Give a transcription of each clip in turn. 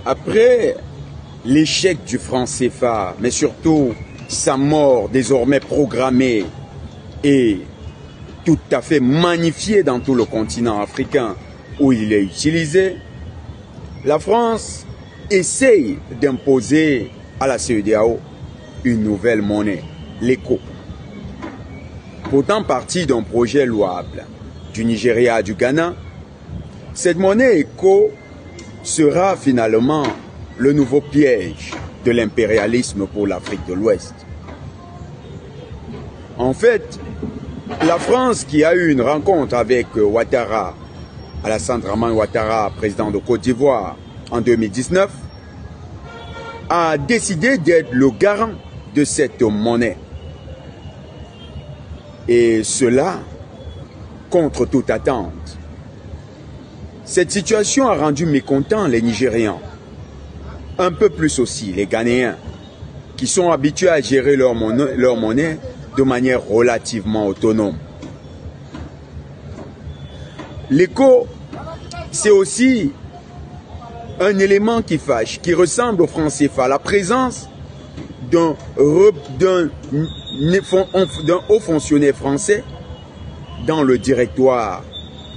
Après l'échec du franc CFA, mais surtout sa mort désormais programmée et tout à fait magnifiée dans tout le continent africain où il est utilisé, la France essaye d'imposer à la CEDEAO une nouvelle monnaie, l'éco. Pourtant partie d'un projet louable du Nigeria et du Ghana, cette monnaie éco sera finalement le nouveau piège de l'impérialisme pour l'Afrique de l'Ouest. En fait, la France qui a eu une rencontre avec Ouattara, Alassane Dramane Ouattara, président de Côte d'Ivoire, en 2019, a décidé d'être le garant de cette monnaie. Et cela contre toute attente. Cette situation a rendu mécontents les Nigérians, un peu plus aussi les Ghanéens, qui sont habitués à gérer leur monnaie de manière relativement autonome. L'éco, c'est aussi un élément qui fâche, qui ressemble au franc CFA, la présence d'un haut fonctionnaire français dans le directoire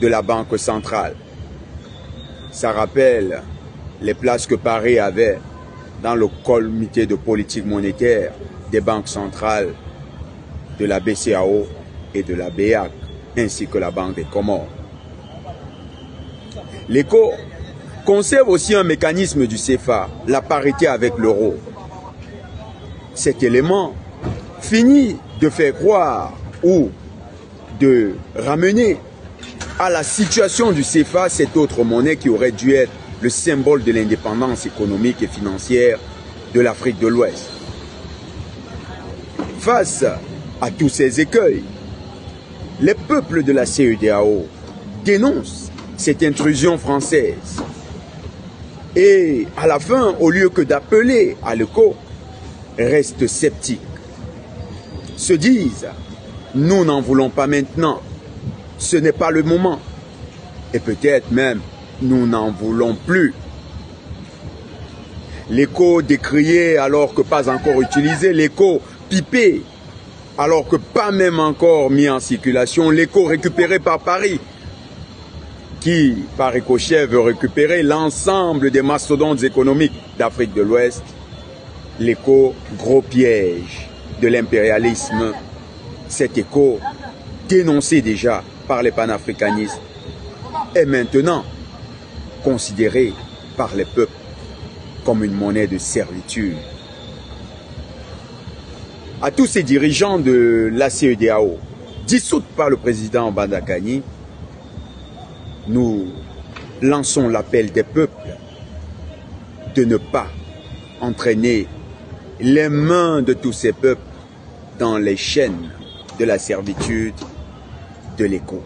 de la Banque centrale. Ça rappelle les places que Paris avait dans le comité de politique monétaire des banques centrales de la BCEAO et de la BEAC, ainsi que la Banque des Comores. L'éco conserve aussi un mécanisme du CFA, la parité avec l'euro. Cet élément finit de faire croire ou de ramener à la situation du CFA cette autre monnaie qui aurait dû être le symbole de l'indépendance économique et financière de l'Afrique de l'Ouest. Face à tous ces écueils, les peuples de la CEDEAO dénoncent cette intrusion française. Et à la fin, au lieu que d'appeler à l'éco, restent sceptiques. Se disent, nous n'en voulons pas maintenant, ce n'est pas le moment. Et peut-être même, nous n'en voulons plus. L'éco décrié alors que pas encore utilisé, l'éco pipé alors que pas même encore mis en circulation, l'éco récupéré par Paris, qui, par ricochet, veut récupérer l'ensemble des mastodontes économiques d'Afrique de l'Ouest. L'éco, gros piège de l'impérialisme. Cet éco, dénoncé déjà par les panafricanistes, est maintenant considéré par les peuples comme une monnaie de servitude. À tous ces dirigeants de la CEDEAO, dissoute par le président Bandakani, nous lançons l'appel des peuples de ne pas entraîner les mains de tous ces peuples dans les chaînes de la servitude de l'éco.